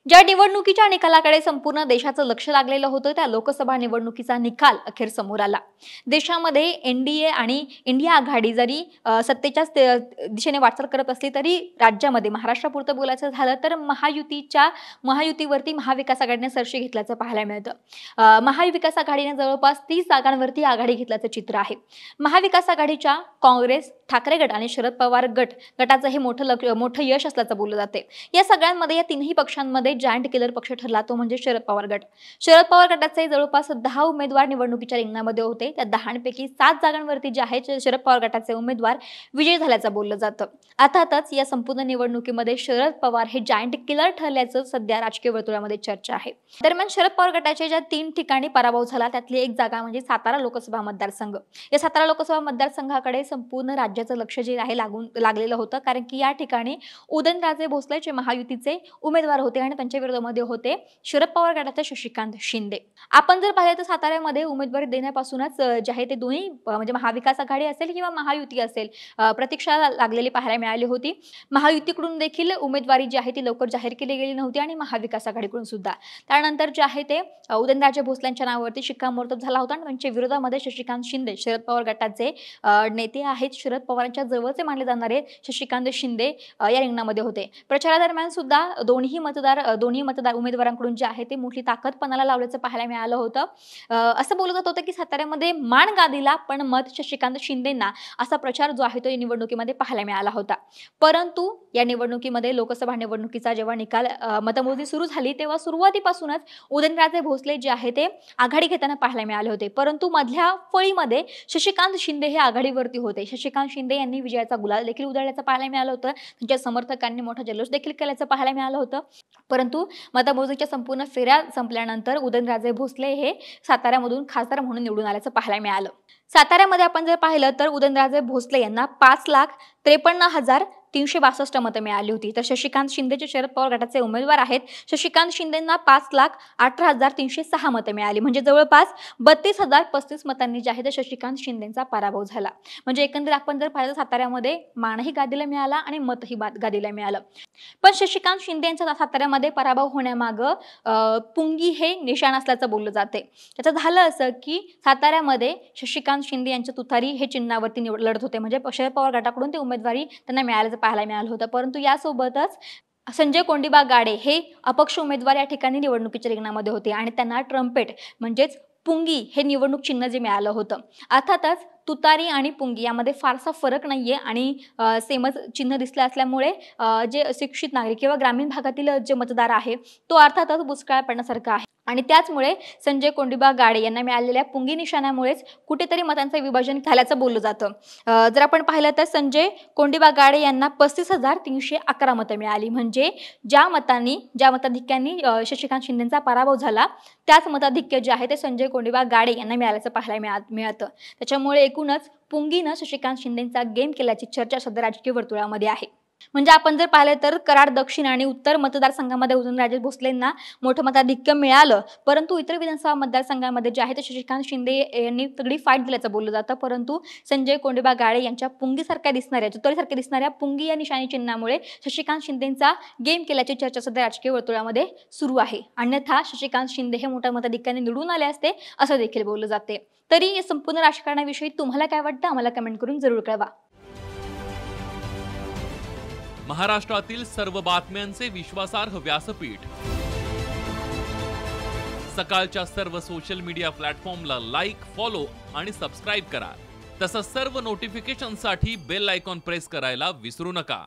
ज्या निवडणुकीच्या निकालाकडे संपूर्ण देशाचं लक्ष लागलेलं होतं त्या लोकसभा निवडणुकीचा निकाल अखेर समोर आला। देशामध्ये एनडीए आणि इंडिया आघाडी जरी सत्तेच्या दिशेने वाटचाल करत असली तरी राज्यामध्ये महाराष्ट्रापुरतं बोलायचं झालं तर महायुतीवरती महाविकास आघाडीने सरशी घेतल्याचं पाहायला मिळतं। महाविकास आघाडीने जवळपास 30 जागांवरती आघाडी घेतल्याचं चित्र आहे। महाविकास आघाडीच्या काँग्रेस, ठाकरे गट आणि शरद पवार गटाचं हे मोठं यश असल्याचं बोललं जाते। या सगळ्यांमध्ये या तिन्ही पक्षांमध्ये जायंट किलर पक्ष ठरला तो म्हणजे शरद पवार गट। शरद पवार गटाचे जवळपास 10 उमेदवार निवडणुकीच्या रिंगणामध्ये होते। त्या 10 पैकी 7 जागांवरती जे आहेत शरद पवार गटाचे उमेदवार विजयी झाल्याचं बोललं जातं। अर्थातच या संपूर्ण निवडणुकीमध्ये शरद पवार हे जायंट किलर ठरल्याचं सध्या राजकीय वर्तुळामध्ये चर्चा आहे। दरम्यान शरद पवार गटाचे ज्या 3 ठिकाणी पराभव झाला त्यातली एक जागा म्हणजे सातारा लोकसभा मतदारसंघ। या सातारा लोकसभा मतदारसंघाकडे संपूर्ण राज्याचं लक्ष जे आहे लागलेलं होतं, कारण की या ठिकाणी उदयनराजे भोसले जे महायुतीचे उमेदवार होते आणि त्यांच्या विरोधामध्ये होते शरद पवार गटाचे शशिकांत शिंदे। आपण जर पाहिलं तर साताऱ्यामध्ये उमेदवारी देण्यापासूनच जे आहे ते दोन्ही म्हणजे महाविकास आघाडी असेल किंवा महायुती असेल प्रतीक्षा लागलेली पाहायला मिळाली होती। महायुतीकडून देखील उमेदवारी जी आहे ती लवकर जाहीर केली गेली नव्हती आणि महाविकास आघाडीकडून सुद्धा। त्यानंतर जे आहे ते उदयनराजे भोसलेंच्या नावावरती शिक्कामोर्तब झाला होता आणि त्यांच्या विरोधामध्ये शशिकांत शिंदे शरद पवार गटाचे नेते आहेत, शरद पवारांच्या जवळचे मानले जाणारे शशिकांत शिंदे या रिंगणामध्ये होते। प्रचारादरम्यान सुद्धा दोन्ही मतदार उमेदवारांकडून जे आहे ते मोठी ताकद पणाला लावल्याचं पाहायला मिळालं होतं। असं बोललं जात होतं की साताऱ्यामध्ये मान गादीला पण मत शशिकांत शिंदेंना असा प्रचार जो आहे तो या निवडणुकीमध्ये पाहायला मिळाला होता। परंतु या निवडणुकीमध्ये लोकसभा निवडणुकीचा जेव्हा निकाल मतमोजणी सुरू झाली तेव्हा सुरुवातीपासूनच उदयनराजे भोसले जे आहे ते आघाडी घेताना पाहायला मिळाले होते, परंतु मधल्या फळीमध्ये शशिकांत शिंदे हे आघाडीवरती होते। शशिकांत शिंदे यांनी विजयाचा गुलाल देखील उधळल्याचं पाहायला मिळालं होतं। त्यांच्या समर्थकांनी मोठा जल्लोष देखील केल्याचं पाहायला मिळालं होतं। परंतु मतमोजणीच्या संपूर्ण फेऱ्या संपल्यानंतर उदयनराजे भोसले हे साताऱ्यामधून खासदार म्हणून निवडून आल्याचं पाहायला मिळालं। साताऱ्यामध्ये आपण जर पाहिलं तर उदयनराजे भोसले यांना 5,53,362 मतं मिळाली होती। तर शशिकांत शिंदे जे शरद पवार गटाचे उमेदवार आहेत, शशिकांत शिंदेंना 5,18,306 मतं मिळाली, म्हणजे जवळपास 32,035 मतांनी जे आहे ते शशिकांत शिंदेंचा पराभव झाला। म्हणजे एकंदरीत आपण जर पाहिलं साताऱ्यामध्ये मानही गादीला मिळाला आणि मतही गादीला मिळालं। पण शशिकांत शिंदे यांचा साताऱ्यामध्ये पराभव होण्यामागं पुंगी हे निशाण असल्याचं बोललं जाते। त्याचं झालं असं की साताऱ्यामध्ये शशिकांत शिंदे यांच्या तुतारी हे चिन्हावरती लढत होते, म्हणजे शरद पवार गटाकडून ते उमेदवारी त्यांना मिळाल्याचं पाहायला मिळालं होतं। परंतु यासोबतच संजय कोंडिबा गाडे हे अपक्ष उमेदवार या ठिकाणी निवडणुकीच्या रिंगणामध्ये होते आणि त्यांना ट्रम्पेट म्हणजेच पुंगी हे निवडणूक चिन्ह जे मिळालं होतं। अर्थातच तुतारी आणि पुंगी यामध्ये फारसा फरक नाहीये आणि सेमच चिन्ह दिसलं असल्यामुळे जे अशिक्षित नागरिक किंवा ग्रामीण भागातील जे मतदार आहे तो अर्थातच बुचकाळ पडण्यासारखा आहे आणि त्याचमुळे संजय कोंडिबा गाडे यांना मिळालेल्या पुंगी निशाणामुळेच कुठेतरी मतांचं विभाजन झाल्याचं बोललं जातं। जर आपण पाहिलं तर संजय कोंडिबा गाडे यांना 35,311 मतं मिळाली, म्हणजे ज्या मताधिक्यांनी शशिकांत शिंदेंचा पराभव झाला त्याच मताधिक्य जे आहे ते संजय कोंडिबा गाडे यांना मिळाल्याचं पाहायला मिळतं। त्याच्यामुळे एकूणच पुंगीनं शशिकांत शिंदेंचा गेम केल्याची चर्चा सध्या राजकीय वर्तुळामध्ये आहे। म्हणजे आपण जर पाहिलं तर कराड दक्षिण आणि उत्तर मतदारसंघामध्ये उदयनराजे भोसलेंना मोठं मताधिक्य मिळालं, परंतु इतर विधानसभा मतदारसंघामध्ये जे आहे ते शशिकांत शिंदे यांनी तगडी फाईट दिल्याचं बोललं जातं। परंतु संजय कोंडिबा गाडे यांच्या पुंगीसारख्या दिसणाऱ्या तुतारीसारख्या दिसणाऱ्या पुंगी या निशाणी चिन्हामुळे शशिकांत शिंदेंचा गेम केल्याची चर्चा सध्या राजकीय वर्तुळामध्ये सुरू आहे। अन्यथा शशिकांत शिंदे हे मोठ्या मताधिक्याने निवडून आले असते असं देखील बोललं जाते। तरी या संपूर्ण राजकारणाविषयी तुम्हाला काय वाटतं आम्हाला कमेंट करून जरूर कळवा। महाराष्ट्रातील सर्व बातम्यांचे विश्वासार्ह व्यासपीठ, सकाळच्या सर्व सोशल मीडिया प्लॅटफॉर्मला लाईक, फॉलो आणि सबस्क्राईब करा। तसंच सर्व नोटिफिकेशनसाठी बेल आयकॉन प्रेस करायला विसरू नका।